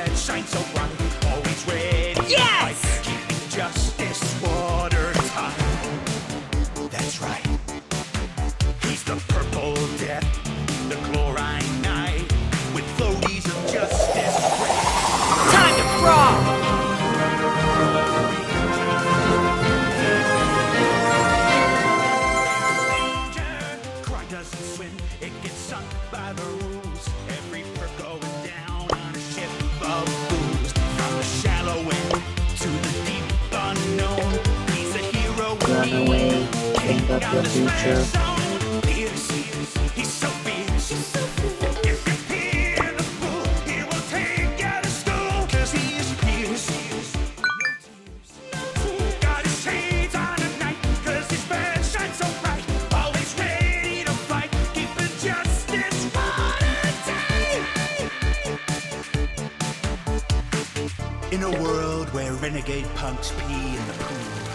badge shines so bright, always ready to Yes! fight, keeping justice watertight. That's right. He's the purple death, the chlorine knight, with floaties of justice. Time to brawl! Crime doesn't swim, it gets sunk by the rules. Every perk going down on a ship of fools. From the shallow end to the deep unknown, he's a hero. Run away, think of the future. Fierce, he's so fierce. If you fear the fool, he will take you to school. 'Cause he is fierce. Got his shades on at night, 'cause his badge shines so bright. Always ready to fight, keeping justice watertight. In a world where renegade punks pee in the pool,